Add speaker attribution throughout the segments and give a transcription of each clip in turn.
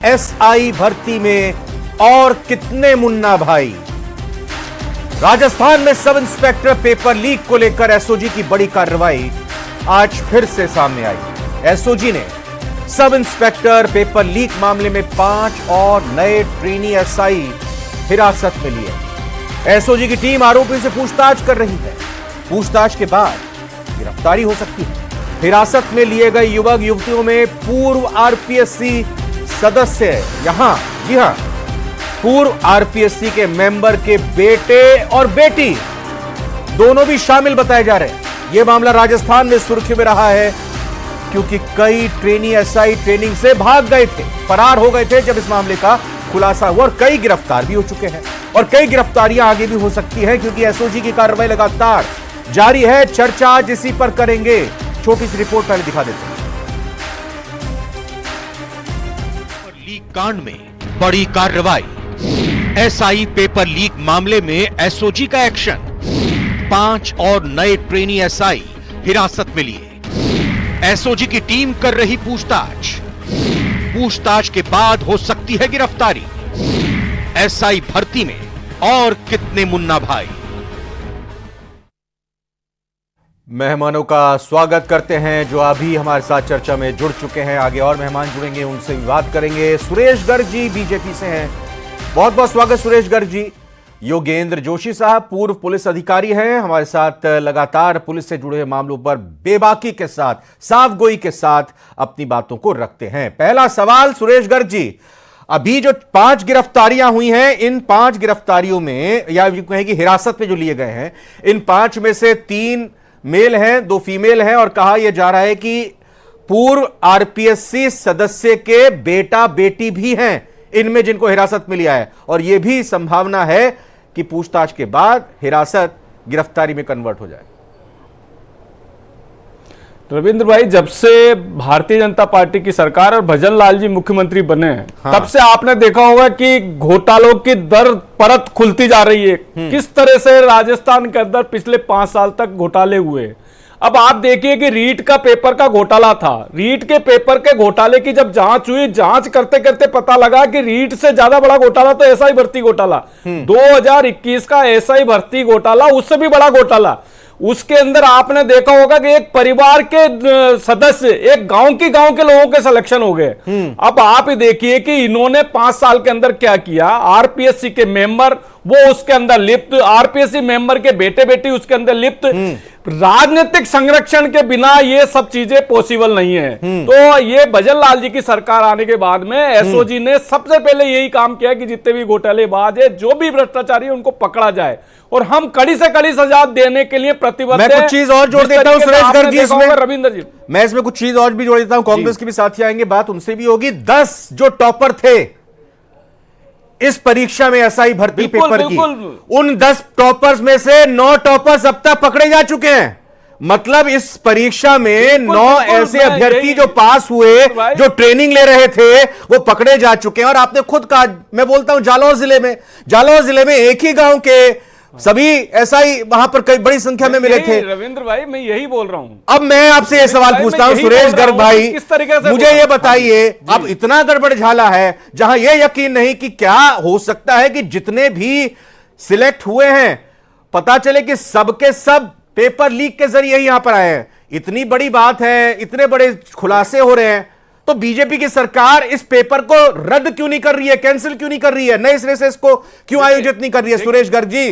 Speaker 1: SI भर्ती में और कितने मुन्ना भाई। राजस्थान में सब इंस्पेक्टर पेपर लीक को लेकर एसओजी की बड़ी कार्रवाई आज फिर से सामने आई। एसओजी ने सब इंस्पेक्टर पेपर लीक मामले में 5 और नए ट्रेनी एसआई हिरासत में लिए। एसओजी की टीम आरोपी से पूछताछ कर रही है। पूछताछ के बाद गिरफ्तारी हो सकती है। हिरासत में लिए गए युवक युवतियों में पूर्व आरपीएससी सदस्य, जी हां, पूर्व आरपीएससी के मेंबर के बेटे और बेटी दोनों भी शामिल बताए जा रहे हैं। यह मामला राजस्थान में सुर्खी में रहा है क्योंकि कई ट्रेनी एसआई ट्रेनिंग से भाग गए थे, फरार हो गए थे जब इस मामले का खुलासा हुआ, और कई गिरफ्तार भी हो चुके हैं और कई गिरफ्तारियां आगे भी हो सकती है क्योंकि एसओजी की कार्रवाई लगातार जारी है। चर्चा आज इसी पर करेंगे। छोटी सी रिपोर्ट पहले दिखा देते हैं।
Speaker 2: लीक कांड में बड़ी कार्रवाई। एसआई पेपर लीक मामले में एसओजी का एक्शन। 5 और नए ट्रेनी एसआई हिरासत में लिए। एसओजी की टीम कर रही पूछताछ। पूछताछ के बाद हो सकती है गिरफ्तारी। एसआई भर्ती में और कितने मुन्ना भाई।
Speaker 1: मेहमानों का स्वागत करते हैं जो अभी हमारे साथ चर्चा में जुड़ चुके हैं। आगे और मेहमान जुड़ेंगे, उनसे भी बात करेंगे। सुरेश गर्ग जी बीजेपी से हैं, बहुत बहुत स्वागत सुरेश गर्ग जी। योगेंद्र जोशी साहब पूर्व पुलिस अधिकारी हैं, हमारे साथ लगातार पुलिस से जुड़े मामलों पर बेबाकी के साथ, साफगोई के साथ अपनी बातों को रखते हैं। पहला सवाल सुरेश गर्ग जी, अभी जो 5 गिरफ्तारियां हुई हैं, इन 5 गिरफ्तारियों में या यूं कहें कि हिरासत में जो लिए गए हैं, इन 5 में से 3 मेल हैं, 2 फीमेल हैं, और कहा यह जा रहा है कि पूर्व आरपीएससी सदस्य के बेटा बेटी भी हैं इनमें जिनको हिरासत में लिया है, और यह भी संभावना है कि पूछताछ के बाद हिरासत गिरफ्तारी में कन्वर्ट हो जाए।
Speaker 3: रविंद्र भाई, जब से भारतीय जनता पार्टी की सरकार और भजन लाल जी मुख्यमंत्री बने हैं, तब से आपने देखा होगा कि घोटालों की दर परत खुलती जा रही है। किस तरह से राजस्थान के अंदर पिछले 5 साल तक घोटाले हुए। अब आप देखिए कि रीट का पेपर का घोटाला था। रीट के पेपर के घोटाले की जब जांच हुई, जांच करते करते पता लगा कि रीट से ज्यादा बड़ा घोटाला तो एसआई भर्ती घोटाला, 2021 का एसआई भर्ती घोटाला उससे भी बड़ा घोटाला। उसके अंदर आपने देखा होगा कि एक परिवार के सदस्य, एक गांव के लोगों के सिलेक्शन हो गए। अब आप ही देखिए कि इन्होंने 5 साल के अंदर क्या किया। आरपीएससी के मेंबर वो उसके अंदर लिप्त, आरपीएससी मेंबर के बेटे बेटी उसके अंदर लिप्त। राजनीतिक संरक्षण के बिना ये सब चीजें पॉसिबल नहीं है। तो ये भजन लाल जी की सरकार आने के बाद में एसओजी ने सबसे पहले यही काम किया कि जितने भी घोटालेबाज है, जो भी भ्रष्टाचारी है, उनको पकड़ा जाए, और हम कड़ी से कड़ी सजा देने के लिए प्रतिबद्ध हैं।
Speaker 1: मैं कुछ चीज और जोड़ देता हूं सुरेश गर्ग जी इसमें,
Speaker 3: रविंद्र जी,
Speaker 1: मैं इसमें कुछ चीज और भी जोड़ देता हूं। कांग्रेस के भी साथी आएंगे, बात उनसे भी होगी। 10 जो टॉपर थे इस परीक्षा में एसआई भर्ती पेपर की, उन 10 टॉपर्स में से 9 टॉपर्स अब तक पकड़े जा चुके हैं। मतलब इस परीक्षा में 9 ऐसे अभ्यर्थी जो पास हुए, जो ट्रेनिंग ले रहे थे, वो पकड़े जा चुके हैं। और आपने खुद कहा, मैं बोलता हूं जालौर जिले में एक ही गांव के सभी एसआई वहां पर कई बड़ी संख्या में मिले थे।
Speaker 3: रविंद्र भाई, मैं यही बोल रहा हूं।
Speaker 1: अब मैं आपसे यह सवाल पूछता हूं सुरेश गर्ग भाई,
Speaker 3: किस तरीके से
Speaker 1: मुझे यह बताइए, अब इतना गड़बड़ झाला है जहां यह यकीन नहीं कि क्या हो सकता है कि जितने भी सिलेक्ट हुए हैं, पता चले कि सबके सब पेपर लीक के जरिए यहां पर आए हैं। इतनी बड़ी बात है, इतने बड़े खुलासे हो रहे हैं, तो बीजेपी की सरकार इस पेपर को रद्द क्यों नहीं कर रही है, कैंसिल क्यों नहीं कर रही है, नए सिरे से इसको क्यों आयोजित नहीं कर रही है? सुरेश गर्ग जी।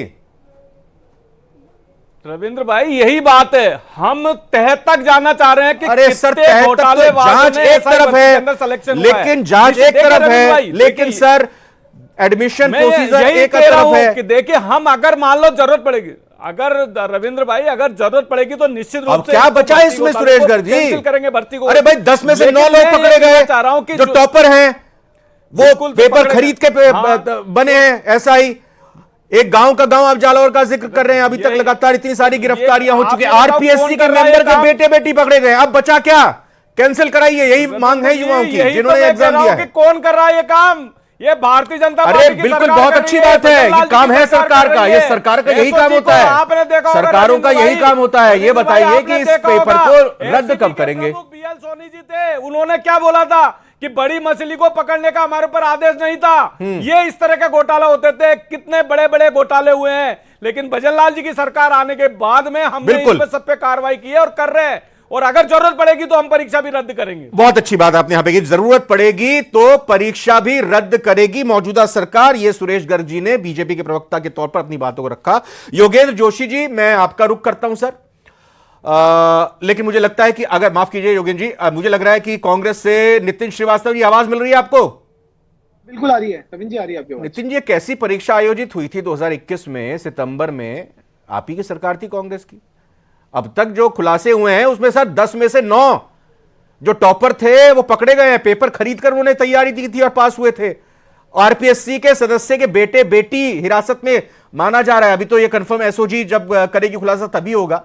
Speaker 3: रविंद्र भाई, यही बात है, हम तह तक जाना चाह रहे हैं कि
Speaker 1: अरे सर, तह तक तो जांच एक तरफ है, लेकिन जांच एक तरफ है, लेकिन सर एडमिशन प्रोसीजर एक तरफ है
Speaker 3: कि देखिए, हम अगर मान लो जरूरत पड़ेगी, अगर रविंद्र भाई अगर जरूरत पड़ेगी तो निश्चित रूप से
Speaker 1: क्या बचा इसमें सुरेश गर्ग जी,
Speaker 3: करेंगे भर्ती को।
Speaker 1: अरे भाई 10 में से 9 लोग पकड़े गए, चाह रहा हूं कि जो टॉपर हैं वो पेपर खरीद के बने हैं एसआई। एक गांव का गांव आप जालौर का जिक्र कर रहे हैं, अभी तक लगातार इतनी सारी गिरफ्तारियां हो चुकी हैं। आरपीएससी के मेंबर के बेटे बेटी पकड़े गए, अब बचा क्या? कैंसिल कराइए, यही मांग है युवाओं की जिन्होंने एग्जाम दिया है।
Speaker 3: कौन कर रहा है ये काम? ये भारतीय जनता पार्टी की
Speaker 1: बिल्कुल, बहुत अच्छी बात है, ये काम है सरकार का, ये सरकार का यही काम होता है, सरकारों का यही काम होता है। ये बताइए कि इस पेपर को रद्द कब करेंगे?
Speaker 3: बीएल सोनी जी थे, उन्होंने क्या बोला था कि बड़ी मछली को पकड़ने का हमारे ऊपर आदेश नहीं था। ये इस तरह के घोटाला होते थे, कितने बड़े बड़े घोटाले हुए हैं, लेकिन भजनलाल जी की सरकार आने के बाद में हमने इन पे सब पे कार्रवाई की है और कर रहे हैं, और अगर जरूरत पड़ेगी तो हम परीक्षा भी रद्द करेंगे।
Speaker 1: बहुत अच्छी बात आपने यहां पे की, जरूरत पड़ेगी तो परीक्षा भी रद्द करेगी मौजूदा सरकार। ये सुरेश गर्ग जी ने बीजेपी के प्रवक्ता के तौर पर अपनी बातों को रखा। योगेंद्र जोशी जी, मैं आपका रुख करता हूं सर। लेकिन मुझे लगता है कि अगर, माफ कीजिए योगेंद्र जी, मुझे लग रहा है कि कांग्रेस से नितिन श्रीवास्तव जी आवाज मिल रही है आपको?
Speaker 4: बिल्कुल आ रही है रविंद्र जी, आ रही है आपकी आवाज।
Speaker 1: नितिन जी, कैसी परीक्षा आयोजित हुई थी 2021 में सितंबर में? आप ही की सरकार थी कांग्रेस की। अब तक जो खुलासे हुए हैं उसमें सर 10 में से 9 जो टॉपर थे वो पकड़े गए हैं। पेपर खरीद कर उन्होंने तैयारी दी थी और पास हुए थे। आरपीएससी के सदस्य के बेटे बेटी हिरासत में माना जा रहा है। अभी तो ये कंफर्म एसओजी जब करेगी खुलासा तभी होगा।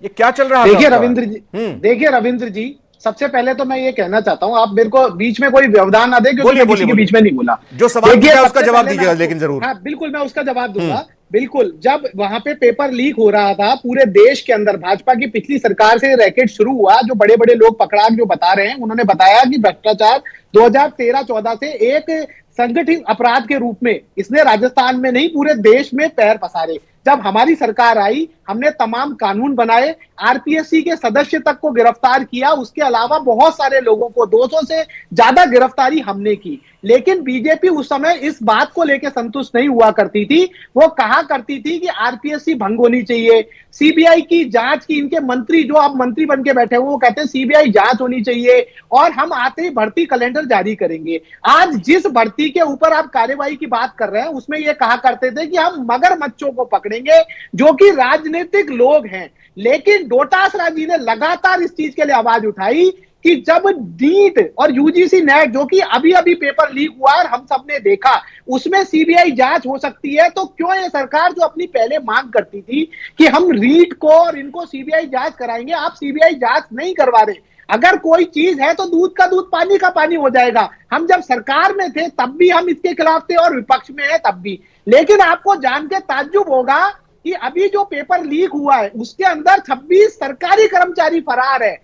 Speaker 1: ये क्या चल रहा है?
Speaker 4: देखिए रविंद्र जी, सबसे पहले तो मैं ये कहना चाहता हूं, आप मेरे को बीच में कोई व्यवधान ना दें, क्योंकि मैं किसी के बीच में नहीं बोला।
Speaker 1: जो सवाल किया उसका जवाब दीजिएगा, लेकिन जरूर।
Speaker 4: हाँ बिल्कुल, मैं उसका जवाब दूंगा। बिल्कुल, जब वहां पे पेपर लीक हो रहा था पूरे देश के अंदर, भाजपा की पिछली सरकार से रैकेट शुरू हुआ। जो बड़े बड़े लोग पकड़ा जो बता रहे हैं, उन्होंने बताया कि भ्रष्टाचार 2013-14 से एक संगठित अपराध के रूप में इसने राजस्थान में नहीं पूरे देश में पैर पसारे। जब हमारी सरकार आई, हमने तमाम कानून बनाए, आरपीएससी के सदस्य तक को गिरफ्तार किया। उसके अलावा बहुत सारे लोगों को, 200 से ज्यादा गिरफ्तारी हमने की। लेकिन बीजेपी उस समय इस बात को लेकर संतुष्ट नहीं हुआ करती थी। वो कहा करती थी कि आरपीएससी भंग होनी चाहिए, सीबीआई की जांच की। इनके मंत्री जो अब मंत्री बन के बैठे हुए, वो कहते हैं सीबीआई जांच होनी चाहिए और हम आते ही भर्ती कैलेंडर जारी करेंगे। आज जिस भर्ती के ऊपर आप कार्रवाई की बात कर रहे हैं, उसमें ये कहा करते थे कि हम मगरमच्छों को पकड़ेंगे जो कि राजनीतिक लोग हैं। लेकिन डोटासरा जी ने लगातार इस चीज के लिए आवाज उठाई कि जब नीट और यूजीसी नेट, जो कि अभी अभी पेपर लीक हुआ और हम सबने देखा, उसमें सीबीआई जांच हो सकती है, तो क्यों ये सरकार जो अपनी पहले मांग करती थी कि हम नीट को और इनको सीबीआई जांच कराएंगे, आप सीबीआई जांच नहीं करवा रहे। अगर कोई चीज है तो दूध का दूध पानी का पानी हो जाएगा। हम जब सरकार में थे तब भी हम इसके खिलाफ थे और विपक्ष में है तब भी। लेकिन आपको जान के ताज्जुब होगा कि अभी जो पेपर लीक हुआ है उसके अंदर 26 सरकारी कर्मचारी फरार है,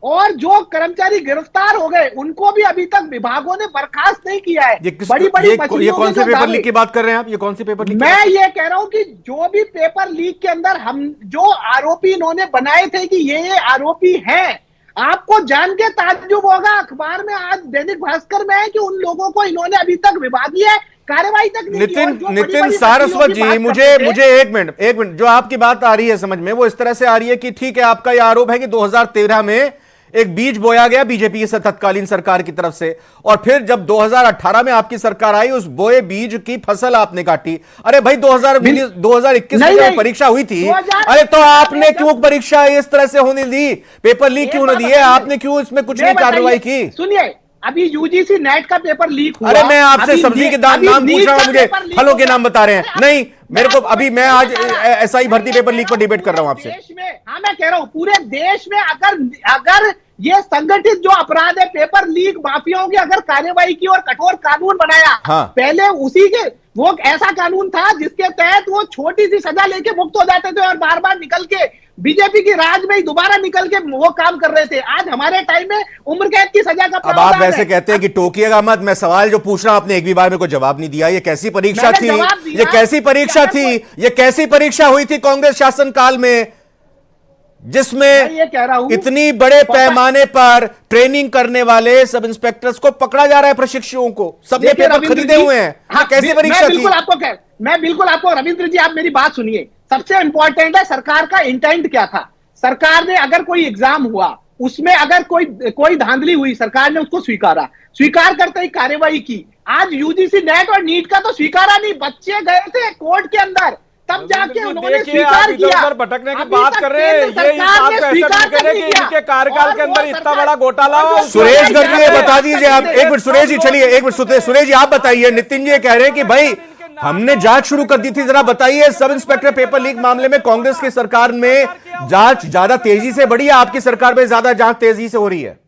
Speaker 4: और जो कर्मचारी गिरफ्तार हो गए उनको भी अभी तक विभागों ने बर्खास्त नहीं किया है। बड़ी बड़ी
Speaker 1: ये कौन से पेपर लीक की बात कर रहे हैं आप? ये कौन सी पेपर लीक?
Speaker 4: मैं ये कह रहा हूं कि जो भी पेपर लीक के अंदर हम जो आरोपी इन्होंने बनाए थे कि ये आरोपी हैं, आपको जान के ताज्जुब होगा, अखबार में आज दैनिक भास्कर में है कि उन लोगों को इन्होंने अभी तक विभागीय कार्रवाई तक नहीं की।
Speaker 1: नितिन सारस्वत जी, मुझे एक मिनट, जो आपकी बात आ रही है समझ में, वो इस तरह से आ रही है कि ठीक है, आपका यह आरोप है कि 2013 में एक बीज बोया गया बीजेपी की तत्कालीन सरकार की तरफ से, और फिर जब 2018 में आपकी सरकार आई, उस बोए बीज की फसल आपने काटी। अरे भाई 2021 में जब परीक्षा हुई थी, अरे तो आपने क्यों परीक्षा इस तरह से होने दी? पेपर लीक क्यों नहीं दिए? आपने क्यों इसमें कुछ नहीं कार्रवाई की?
Speaker 4: सुनिए, अभी यूजीसी नेट का पेपर लीक हुआ।
Speaker 1: अरे मैं आपसे सब्जी के नाम पूछ रहा हूं, मुझे फलों के नाम बता रहे हैं। नहीं, मेरे को अभी, मैं आज एसआई भर्ती पेपर लीक पर डिबेट कर रहा हूं आपसे।
Speaker 4: हाँ मैं कह रहा हूं पूरे देश में अगर ये संगठित जो अपराध है, पेपर लीक माफियाओं की अगर कार्रवाई की और कठोर कानून बनाया,
Speaker 1: हाँ।
Speaker 4: पहले उसी के वो ऐसा कानून था जिसके तहत वो छोटी सी सजा लेके मुक्त हो जाते थे और बार बार निकल के बीजेपी की राज में ही दोबारा निकल के वो काम कर रहे थे। आज हमारे टाइम में उम्र कैद की सजा का
Speaker 1: अब आप वैसे कहते हैं कि टोकिएगा मत। मैं सवाल जो पूछ रहा हूं, आपने एक भी बार मेरे को जवाब नहीं दिया। ये कैसी परीक्षा थी? ये कैसी परीक्षा थी? ये कैसी परीक्षा हुई थी कांग्रेस शासन काल में, जिसमें
Speaker 4: ये कह रहा हूं
Speaker 1: इतनी बड़े पैमाने पर ट्रेनिंग करने वाले सब इंस्पेक्टर्स को पकड़ा जा रहा है, प्रशिक्षुओं को? सबने पेपर खरीदे हुए हैं।
Speaker 4: हाँ,
Speaker 1: कैसी परीक्षा थी?
Speaker 4: मैं बिल्कुल आपको रविंद्र जी, आप मेरी बात सुनिए। सबसे इंपॉर्टेंट है सरकार का इंटेंट क्या था। सरकार ने अगर कोई एग्जाम हुआ, उसमें अगर कोई धांधली हुई, सरकार ने उसको स्वीकार करते ही कार्रवाई की। आज यूजीसी नेट और नीट का तो स्वीकारा नहीं, बच्चे गए थे कोर्ट के अंदर, तब जाके उन्होंने स्वीकार किया।
Speaker 3: भटकने की बात कर रहे हैं, ये इस बात को ऐसा नहीं करें कि इनके कार्यकाल के अंदर इतना बड़ा घोटाला हो।
Speaker 1: सुरेश गर्ग जी बता दीजिए आप। एक मिनट सुरेश जी, चलिए एक मिनट सुरेश जी आप बताइए। नितिन जी कह रहे हैं कि भाई हमने जांच शुरू कर दी थी, जरा बताइए। सब इंस्पेक्टर पेपर लीक मामले में कांग्रेस की सरकार में जांच ज्यादा तेजी से बढ़ी है, आपकी सरकार में ज्यादा जांच तेजी से हो रही है?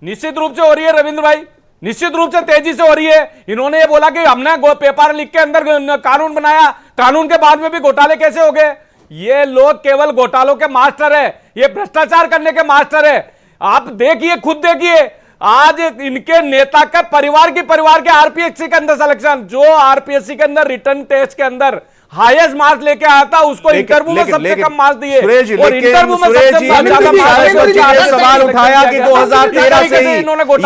Speaker 3: निश्चित रूप से हो रही है रविंद्र भाई, निश्चित रूप से तेजी से हो रही है। इन्होंने ये बोला कि हमने पेपर लीक के अंदर कानून बनाया, कानून के बाद में भी घोटाले कैसे हो गए? ये लोग केवल घोटालों के मास्टर है, ये भ्रष्टाचार करने के मास्टर है। आप देखिए, खुद देखिए, आज इनके नेता का परिवार के आरपीएससी के अंदर सिलेक्शन, जो आरपीएससी के अंदर रिटर्न टेस्ट के अंदर हाईएस्ट मार्क्स लेके आया था, उसको इंटरव्यू में सबसे कम मार्क्स दिए। और इंटरव्यू में सबसे ज्यादा
Speaker 1: सवाल उठाया कि 2013 से ही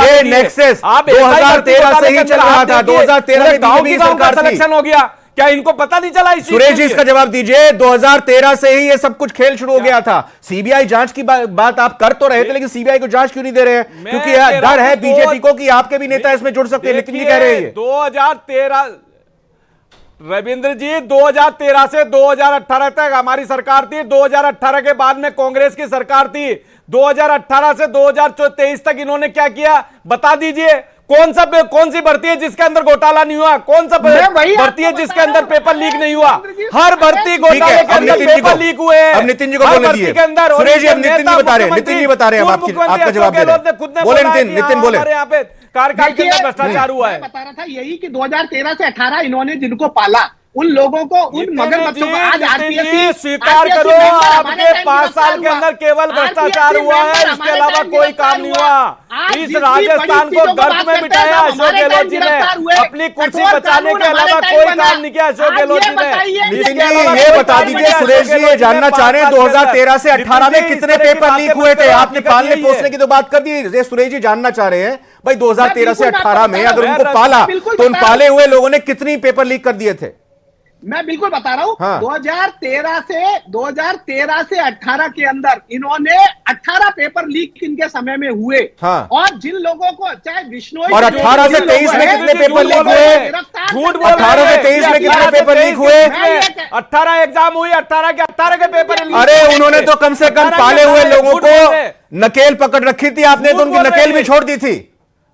Speaker 1: ये नेक्सस 2013 से ही चल रहा था। 2013 में बीजेपी सरकार
Speaker 3: सिलेक्शन हो गया, क्या इनको पता नहीं चला?
Speaker 1: सुरेश जी इसका जवाब दीजिए। 2013 से ही ये सब कुछ खेल शुरू हो गया था। सीबीआई जांच की बात आप कर तो रहे थे, लेकिन सीबीआई को जांच क्यों नहीं दे रहे हैं? क्योंकि डर है बीजेपी को कि आपके भी नेता इसमें जुड़ सकते हैं। नितिन जी कह रहे हैं
Speaker 3: 2013, रविंद्र जी 2013 से 2018 तक हमारी सरकार थी। 2018 के बाद में कांग्रेस की सरकार थी। 2018 से 2023 तक इन्होंने क्या किया बता दीजिए? कौन सी भर्ती है जिसके अंदर घोटाला नहीं हुआ? कौन सा भर्ती है जिसके अंदर पेपर लीक नहीं हुआ? हर भर्ती घोटाले के अंदर पेपर लीक हुए हैं।
Speaker 1: अब नितिन जी को बोलने दीजिए। सुरेश जी, अब नितिन जी बता रहे हैं, नितिन जी बता रहे हैं, आपका जवाब दे रहे हैं। बोले नितिन बोले।
Speaker 3: यहाँ पे कार्यकाल के अंदर भ्रष्टाचार हुआ है।
Speaker 4: बता रहा था यही कि 2013 से 18 इन्होंने जिनको पाला, उन लोगों को, उन मगर बच्चों को आज आरपीएससी
Speaker 3: स्वीकार करो, आपके 5 साल के अंदर केवल भ्रष्टाचार हुआ है, इसके अलावा कोई काम नहीं हुआ। इस राजस्थान को गर्त में बिठाया अशोक गहलोत जी ने, अपनी कुर्सी बचाने के अलावा कोई काम नहीं किया अशोक गहलोत जी ने।
Speaker 1: नितिन जी ये बता दीजिए, सुरेश जी ये जानना चाह रहे हैं 2013 से 18 में कितने पेपर लीक हुए थे? आपने पालने पोसने की तो बात कर दी, सुरेश जी जानना चाह रहे हैं भाई 2013 से 18 में अगर उनको पाला तो उन पाले हुए लोगों ने कितनी पेपर लीक कर दिए थे?
Speaker 4: मैं बिल्कुल बता रहा हूं।
Speaker 1: हाँ।
Speaker 4: 2013 से 18 के अंदर इन्होंने 18 पेपर लीक इनके समय में हुए।
Speaker 1: हाँ।
Speaker 4: और जिन लोगों को चाहे बिश्नोई
Speaker 1: और 18 से 23 में कितने पेपर लीक हुए?
Speaker 3: झूठ बोल
Speaker 1: 18 से 23 में कितने पेपर लीक हुए?
Speaker 3: 18 एग्जाम हुई, 18 के पेपर लीक।
Speaker 1: अरे उन्होंने तो कम से कम पाले हुए लोगों को नकेल पकड़ रखी थी, आपने तो उनकी नकेल भी छोड़ दी थी।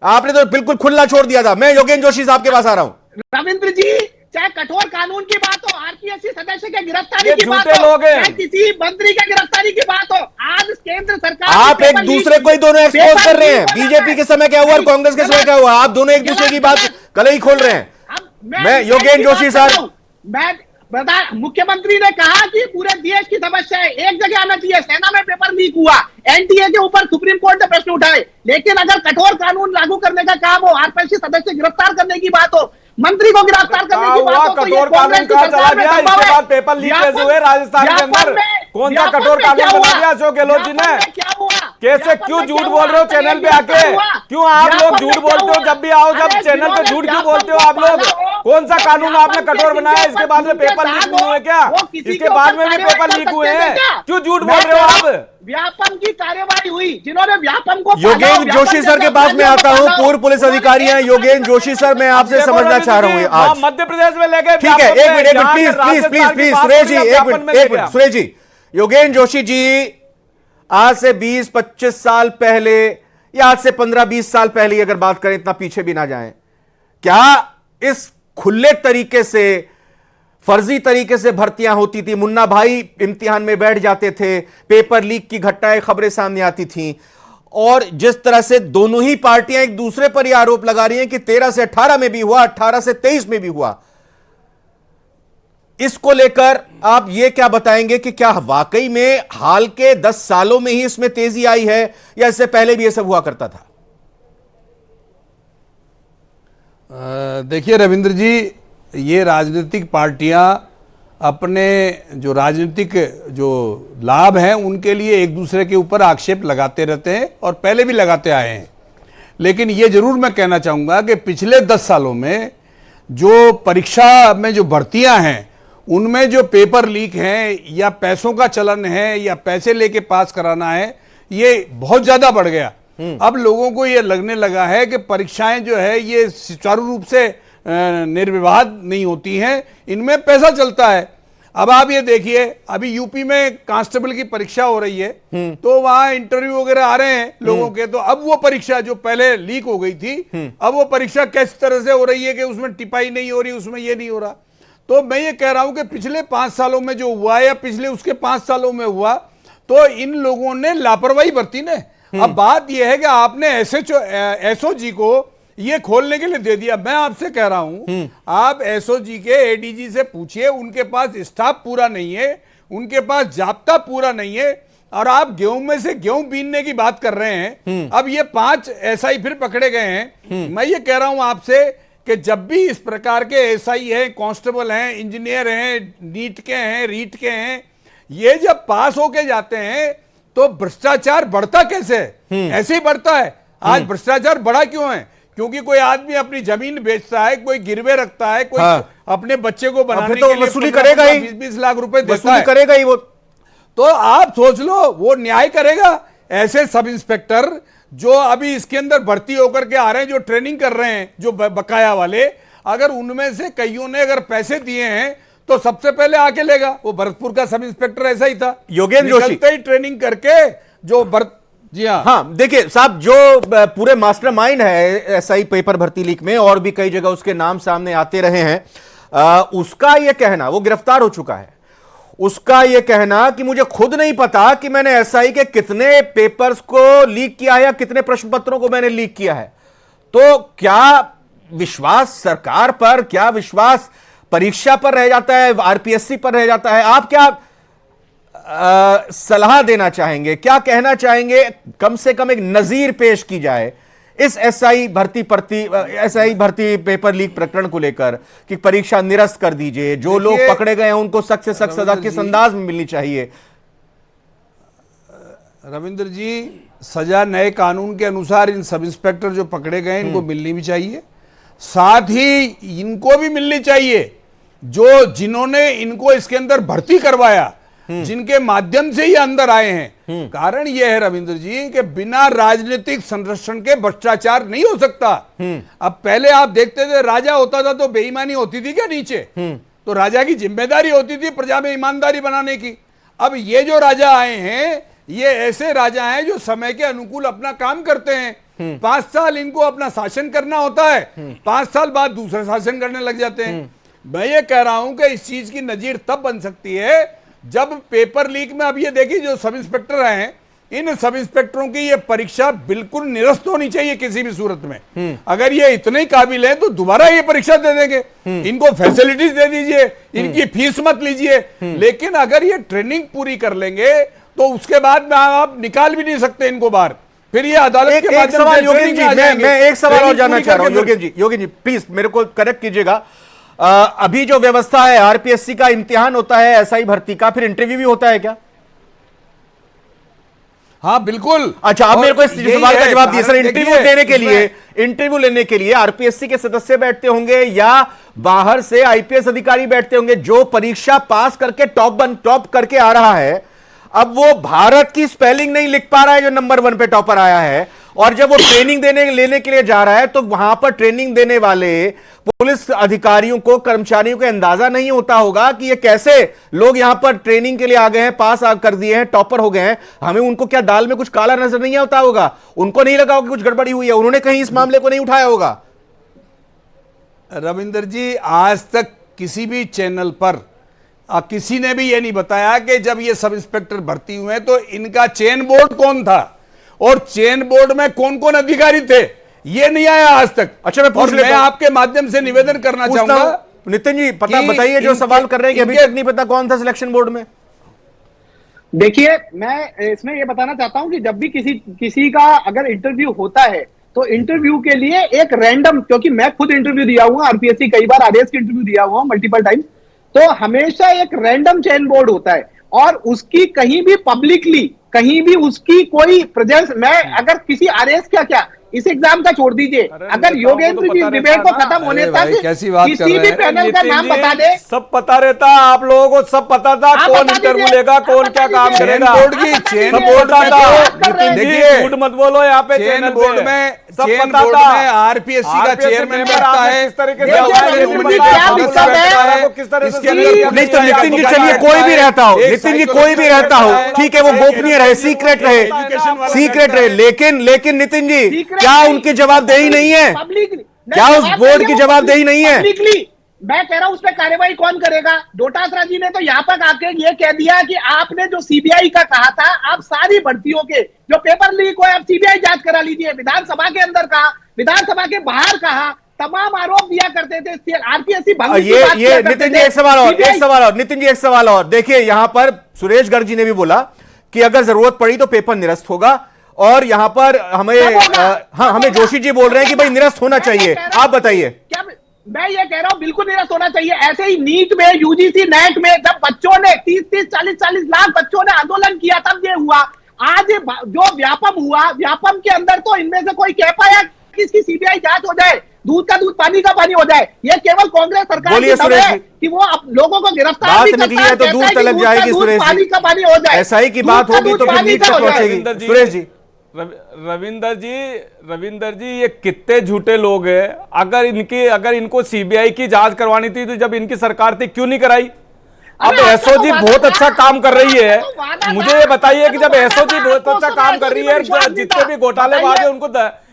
Speaker 1: आपने तो बिल्कुल खुला छोड़ दिया था। मैं योगेंद्र जोशी साहब के पास आ रहा हूं।
Speaker 4: रविंद्र जी, चाहे कठोर कानून की बात हो, आरपीएससी सदस्य के गिरफ्तारी की बात
Speaker 3: हो,
Speaker 4: चाहे किसी मंत्री के गिरफ्तारी की बात हो, आज केंद्र सरकार
Speaker 1: आप एक दूसरे को ही दोनों एक्सपोज कर रहे हैं। बीजेपी के समय क्या हुआ और कांग्रेस के समय क्या हुआ? आप दोनों एक दूसरे की बात कल ही खोल रहे हैं। मैं योगेंद्र जोशी साहब,
Speaker 4: मैं बता, मुख्यमंत्री ने कहा कि पूरे देश की समस्या है, एक जगह आना चाहिए। सेना में पेपर लीक हुआ, एनटीए के ऊपर सुप्रीम कोर्ट ने प्रश्न उठाए, लेकिन अगर कठोर कानून लागू करने का काम हो, आरपीएससी सदस्य गिरफ्तार करने की बात हो, मंत्री को गिरफ्तार करने की बात हो, तो ये कांग्रेस की सरकार में संभव है।
Speaker 3: इसके बाद पेपर लीक कैसे हुए राजस्थान के अंदर? कौन सा कठोर कानून बना दिया अशोक गहलोत जी ने?
Speaker 4: क्या हुआ?
Speaker 3: कैसे, क्यों झूठ बोल रहे हो चैनल पे आके? क्यों आप लोग झूठ बोलते हो? जब भी आओ, जब चैनल पे झूठ क्यों बोलते हो आप लोग? कौन सा कानून आपने कठोर बनाया? इसके बाद में पेपर लीक नहीं हुए क्या? इसके बाद में भी पेपर लीक हुए हैं, क्यों झूठ बोल रहे हो आप?
Speaker 4: व्यापम की कार्यवाही हुई, जिन्होंने व्यापम को
Speaker 1: योगेंद्र जोशी सर के पास में आता हूं, पूर्व पुलिस अधिकारी हैं योगेंद्र जोशी सर। मैं आपसे समझना चाह रहा हूं आज
Speaker 3: मध्य प्रदेश में लेके,
Speaker 1: ठीक है, एक मिनट प्लीज सुरेश जी, एक मिनट सुरेश जी। योगेंद्र जोशी जी, आज से 20-25 साल पहले या आज से 15-20 साल पहले अगर बात करें, इतना पीछे भी ना जाएं, क्या इस खुले तरीके से, फर्जी तरीके से भर्तियां होती थी? मुन्ना भाई इम्तिहान में बैठ जाते थे, पेपर लीक की घटनाएं, खबरें सामने आती थीं, और जिस तरह से दोनों ही पार्टियां एक दूसरे पर यह आरोप लगा रही हैं कि 13 से 18 में भी हुआ, 18 से 23 में भी हुआ, इसको लेकर आप ये क्या बताएंगे कि क्या वाकई में हाल के 10 सालों में ही इसमें तेजी आई है या इससे पहले भी यह सब हुआ करता था?
Speaker 5: देखिए रविंद्र जी, ये राजनीतिक पार्टियां अपने जो राजनीतिक जो लाभ हैं उनके लिए एक दूसरे के ऊपर आक्षेप लगाते रहते हैं और पहले भी लगाते आए हैं। लेकिन ये जरूर मैं कहना चाहूँगा कि पिछले 10 सालों में जो परीक्षा में जो भर्तियां हैं उनमें जो पेपर लीक हैं या पैसों का चलन है या पैसे लेके पास कराना है, ये बहुत ज़्यादा बढ़ गया। अब लोगों को ये लगने लगा है कि परीक्षाएं जो है ये सुचारू रूप से निर्विवाद नहीं होती हैं, इनमें पैसा चलता है। अब आप ये देखिए, अभी यूपी में कांस्टेबल की परीक्षा हो रही है, तो वहां इंटरव्यू वगैरह आ रहे हैं लोगों के, तो अब वो परीक्षा जो पहले लीक हो गई थी, अब वो परीक्षा किस तरह से हो रही है कि उसमें टिपाई नहीं हो रही, उसमें ये नहीं हो रहा। तो मैं ये कह रहा हूं कि पिछले 5 सालों में जो हुआ या पिछले उसके 5 सालों में हुआ, तो इन लोगों ने लापरवाही बरती ने। अब बात यह है कि आपने एसओजी को ये खोलने के लिए दे दिया। मैं आपसे कह रहा हूं, आप एसओजी के एडीजी से पूछिए, उनके पास स्टाफ पूरा नहीं है, उनके पास जाब्ता पूरा नहीं है, और आप गेहूं में से गेहूं बीनने की बात कर रहे हैं। अब ये 5 एसआई फिर पकड़े गए हैं। मैं ये कह रहा हूं आपसे कि जब भी इस प्रकार के एसआई हैं, कांस्टेबल हैं, इंजीनियर हैं, नीट के हैं, रीट के हैं, ये जब पास होके जाते हैं तो भ्रष्टाचार बढ़ता कैसे है? ऐसे ही बढ़ता है। आज भ्रष्टाचार बढ़ा क्यों है? क्योंकि कोई आदमी अपनी जमीन बेचता है, कोई गिरवे रखता है, कोई अपने बच्चे को बनाने
Speaker 1: तो
Speaker 5: के लिए
Speaker 1: वसूली करेगा ही,
Speaker 5: 20-20 लाख रुपए देता
Speaker 1: वसूली
Speaker 5: है,
Speaker 1: करेगा ही वो।
Speaker 5: तो आप सोच लो वो न्याय करेगा? ऐसे सब इंस्पेक्टर जो अभी इसके अंदर भर्ती होकर के आ रहे हैं, जो ट्रेनिंग कर रहे हैं, जो बकाया वाले, अगर उनमें से कईयों ने अगर पैसे दिए हैं तो सबसे पहले आके लेगा। वो भरतपुर का सब इंस्पेक्टर ऐसा ही था,
Speaker 1: योगेंद्र जोशी
Speaker 5: निकलते ही ट्रेनिंग करके जो जी
Speaker 1: हाँ, देखिए साहब, जो पूरे मास्टरमाइंड है एसआई पेपर भर्ती लीक में, और भी कई जगह उसके नाम सामने आते रहे हैं, उसका यह कहना, वो गिरफ्तार हो चुका है, उसका यह कहना कि मुझे खुद नहीं पता कि मैंने एसआई के कितने पेपर्स को लीक किया है या कितने प्रश्न पत्रों को मैंने लीक किया है। तो क्या विश्वास सरकार पर, क्या विश्वास परीक्षा पर रह जाता है, आरपीएससी पर रह जाता है? आप क्या सलाह देना चाहेंगे, क्या कहना चाहेंगे? कम से कम एक नजीर पेश की जाए इस एसआई भर्ती पेपर लीक प्रकरण को लेकर कि परीक्षा निरस्त कर दीजिए, जो लोग पकड़े गए हैं उनको सख्त से सख्त सजा किस अंदाज में मिलनी चाहिए?
Speaker 5: रविंद्र जी, सजा नए कानून के अनुसार इन सब इंस्पेक्टर जो पकड़े गए इनको मिलनी भी चाहिए। साथ ही इनको भी मिलनी चाहिए जो जिन्होंने इनको इसके अंदर भर्ती करवाया, जिनके माध्यम से ये अंदर आए हैं। कारण यह है रविंद्र जी कि बिना राजनीतिक संरक्षण के भ्रष्टाचार नहीं हो सकता। अब पहले आप देखते थे राजा होता था तो बेईमानी होती थी क्या नीचे? तो राजा की जिम्मेदारी होती थी प्रजा में ईमानदारी बनाने की। अब ये जो राजा आए हैं ये ऐसे राजा हैं जो समय के अनुकूल अपना काम करते हैं। 5 साल इनको अपना शासन करना होता है, 5 साल बाद दूसरा शासन करने लग जाते हैं। मैं ये कह रहा हूं कि इस चीज की नजीर तब बन सकती है जब पेपर लीक में, अब ये देखिए जो सब इंस्पेक्टर हैं, इन सब इंस्पेक्टरों की ये परीक्षा बिल्कुल निरस्त होनी चाहिए किसी भी सूरत में। अगर ये इतने ही काबिल है तो दोबारा ये परीक्षा दे देंगे, इनको फैसिलिटीज दे दीजिए, इनकी फीस मत लीजिए। लेकिन अगर ये ट्रेनिंग पूरी कर लेंगे तो उसके बाद में आप निकाल भी नहीं सकते इनको बाहर, फिर ये अदालत के माध्यम से
Speaker 1: योगेंद्र जी, मैं एक सवाल और जानना चाह रहा हूं। योगेंद्र जी प्लीज मेरे को करेक्ट कीजिएगा। अभी जो व्यवस्था है, आरपीएससी का इम्तिहान होता है एसआई भर्ती का, फिर इंटरव्यू भी होता है क्या?
Speaker 5: हाँ बिल्कुल।
Speaker 1: अच्छा, अब मेरे को इस सवाल का जवाब दिए सर। इंटरव्यू लेने के लिए आरपीएससी के सदस्य बैठते होंगे या बाहर से आईपीएस अधिकारी बैठते होंगे? जो परीक्षा पास करके टॉप करके आ रहा है, अब वो भारत की स्पेलिंग नहीं लिख पा रहा है जो नंबर 1 पे टॉपर आया है, और जब वो ट्रेनिंग लेने के लिए जा रहा है तो वहां पर ट्रेनिंग देने वाले पुलिस अधिकारियों को, कर्मचारियों को अंदाजा नहीं होता होगा कि ये कैसे लोग यहां पर ट्रेनिंग के लिए आ गए हैं, पास कर दिए हैं, टॉपर हो गए हैं। हमें उनको क्या दाल में कुछ काला नजर नहीं आता होगा? उनको नहीं लगा होगा कुछ गड़बड़ी हुई है? उन्होंने कहीं इस मामले को नहीं उठाया होगा?
Speaker 5: रविंद्र जी, आज तक किसी भी चैनल पर किसी ने भी ये नहीं बताया कि जब ये सब इंस्पेक्टर भर्ती हुए तो इनका चेन बोर्ड कौन था और चेन बोर्ड में कौन कौन अधिकारी थे, ये नहीं आया आज तक।
Speaker 1: अच्छा, मैं
Speaker 5: आपके माध्यम से निवेदन करना चाहूंगा
Speaker 1: नितिन जी, बताइए जो सवाल कर रहे हैं कि अभी तक नहीं पता कौन था सिलेक्शन बोर्ड में।
Speaker 4: देखिए, मैं इसमें ये बताना चाहता हूं कि जब भी किसी का अगर इंटरव्यू होता है तो इंटरव्यू के लिए एक रैंडम, क्योंकि मैं खुद इंटरव्यू दिया हुआ, आरपीएससी कई बार आरएएस की इंटरव्यू दिया हुआ मल्टीपल टाइम, तो हमेशा एक रैंडम चेन बोर्ड होता है और उसकी कहीं भी पब्लिकली कहीं भी उसकी कोई प्रेजेंस, मैं अगर किसी आरएएस क्या इस एग्जाम का छोड़ दीजिए, अगर योगेंद्र जी डिबेट को खत्म होने तक किसी भी पैनल का नाम बता दे,
Speaker 3: सब पता रहता है। आप लोगों को सब पता था कौन इंटरव्यू लेगा, कौन क्या काम करेगा।
Speaker 5: बोर्ड की चेन बोर्ड
Speaker 3: था। देखिए, झूठ मत बोलो, यहाँ पे
Speaker 5: चेन बोर्ड में सब पता था। आरपीएससी का चेयरमैन बैठता है,
Speaker 1: नहीं तो नितिन जी, चलिए कोई भी रहता हो, नितिन जी कोई भी रहता हो, ठीक है, वो गोपनीय रहे, सीक्रेट रहे, लेकिन नितिन जी, क्या उनकी जवाबदेही नहीं है? क्या उस बोर्ड की जवाबदेही नहीं है?
Speaker 4: मैं कह रहा हूं उस पर कार्रवाई कौन करेगा? डोटासरा जी ने तो यहाँ पर आके ये कह दिया कि आपने जो सीबीआई का कहा था, आप सारी भर्तियों के जो पेपर लीक हो आप सीबीआई जांच करा लीजिए। विधानसभा के अंदर कहा, विधानसभा के बाहर कहा, तमाम आरोप दिया करते थे आरपीएससी भंग की बात
Speaker 1: ये नितिन जी एक सवाल और, नितिन जी एक सवाल और। देखिए, यहां पर सुरेश गर्ग जी ने भी बोला कि अगर जरूरत पड़ी तो पेपर निरस्त होगा। और यहां पर हमें जोशी जी बोल रहे हैं कि भाई निरस्त होना चाहिए। आप बताइए।
Speaker 4: क्या मैं ये कह रहा हूं बिल्कुल निरस्त होना चाहिए। ऐसे ही नीट में, यूजीसी नेट में जब बच्चों ने 30-30, 40-40 लाख बच्चों ने आंदोलन किया तब ये हुआ। आज जो व्यापम हुआ, व्यापम के अंदर तो इनमें से कोई कह पाया कि इसकी सीबीआई जांच हो जाए, दूध का दूध पानी का पानी हो जाए। ये केवल कांग्रेस सरकार की सब है कि वो लोगों को गिरफ्तार भी करता है,
Speaker 1: तो दूर तलक जाएगी सुरेश
Speaker 4: पानी का पानी हो जाए।
Speaker 1: एसआई की बात होगी तो फिर नीट तक पहुंचेगी। सुरेश जी,
Speaker 3: रविंदर जी ये कितने झूठे लोग हैं। अगर इनको सीबीआई की जांच करवानी थी तो जब इनकी सरकार थी क्यों नहीं कराई? अब एसओजी बहुत अच्छा काम कर रही है। मुझे ये बताइए कि जब एसओजी बहुत अच्छा काम कर रही है, जितने भी घोटालेबाज है उनको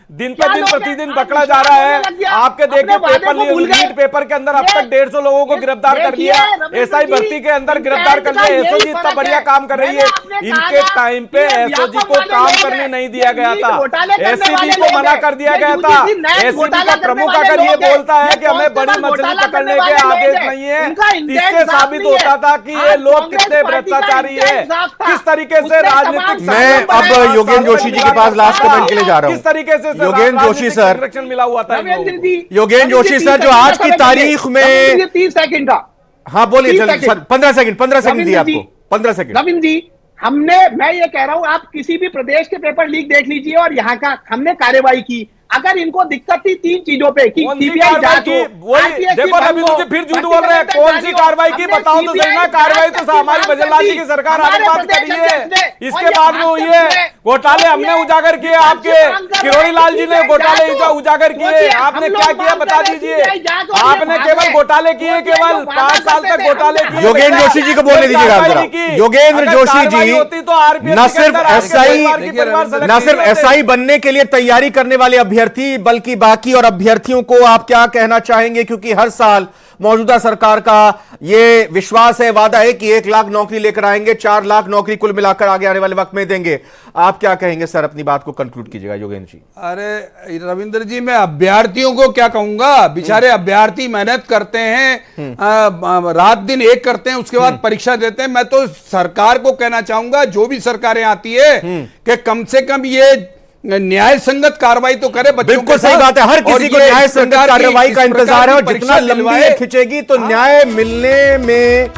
Speaker 3: दिन पे दिन प्रतिदिन पकड़ा जा रहा है। आपके देखिए लीड पेपर के अंदर अब तक 150 लोगों को गिरफ्तार कर लिया। एसआई भर्ती के अंदर गिरफ्तार कर लिया। एसओजी इतना बढ़िया काम कर रही है। इनके टाइम पे एसओजी को काम करने नहीं दिया गया था, एसीबी को मना कर दिया गया था। एसीबी का प्रमुख अगर ये बोलता है कि हमें बड़ी मछली पकड़ने के आदेश नहीं है, इससे साबित होता था कि ये लोग कितने भ्रष्टाचारी है। किस तरीके से राजनीतिक,
Speaker 1: मैं अब योगेंद्र जोशी जी के पास लास्ट कमेंट के लिए जा रहा हूं।
Speaker 3: किस तरीके से
Speaker 1: योगेंद्र जोशी सर,
Speaker 3: मिला हुआ था
Speaker 1: योगेंद्र जोशी सर, जो आज की तारीख में
Speaker 4: 30 सेकंड का,
Speaker 1: हाँ बोलिए सर, 15 सेकंड दिए आपको, 15 सेकंड।
Speaker 4: रविंद्र जी, मैं ये कह रहा हूं, आप किसी भी प्रदेश के पेपर लीक देख लीजिए और यहाँ का हमने कार्रवाई की। अगर इनको दिक्कत थी 3 चीजों पे कि सीबीआई जांच हो,
Speaker 3: देखो रविंद्र जी फिर झूठ बोल रहे हैं। कौन सी कार्रवाई की बताओ तो सही ना। कार्रवाई तो हमारी भजनलाल जी की सरकार आगे बात करी है, इसके बाद में हुई है। घोटाले हमने उजागर किए, आपके किरोड़ी लाल जी ने घोटाले उजागर किए। आपने क्या किया बता दीजिए। आपने केवल घोटाले किए, केवल 5 साल तक घोटाले किए।
Speaker 1: योगेंद्र जोशी जी को बोलने दीजिएगा। योगेंद्र जोशी जी न सिर्फ एसआई बनने के लिए तैयारी करने वाले अभ्यर्थी, बल्कि बाकी और अभ्यर्थियों को आप क्या कहना चाहेंगे? क्योंकि हर साल मौजूदा सरकार का यह विश्वास है, वादा है कि 1 लाख नौकरी लेकर आएंगे, 4 लाख नौकरी कुल मिलाकर आगे आने वाले वक्त में देंगे। आप क्या कहेंगे सर? अपनी बात को कंक्लूड कीजिएगा योगेंद्र जी।
Speaker 5: अरे रविंद्र जी, मैं अभ्यर्थियों को क्या कहूंगा। बेचारे अभ्यर्थी मेहनत करते हैं, रात दिन एक करते हैं, उसके बाद परीक्षा देते हैं। मैं तो सरकार को कहना चाहूंगा, जो भी सरकारें आती है, कि कम से कम ये न्याय संगत कार्रवाई तो करे बच्चों।
Speaker 1: बिल्कुल सही बात है, हर किसी को न्याय संगत कार्रवाई का इंतजार है। और जितना लंबी खिंचेगी तो न्याय मिलने में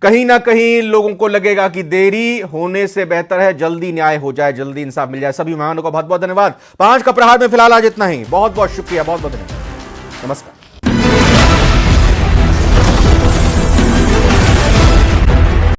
Speaker 1: कहीं ना कहीं लोगों को लगेगा कि देरी होने से बेहतर है जल्दी न्याय हो जाए, जल्दी इंसाफ मिल जाए। सभी मेहमानों को बहुत बहुत धन्यवाद। 5 का प्रहार में फिलहाल आज इतना ही। बहुत बहुत शुक्रिया, बहुत बहुत धन्यवाद। नमस्कार।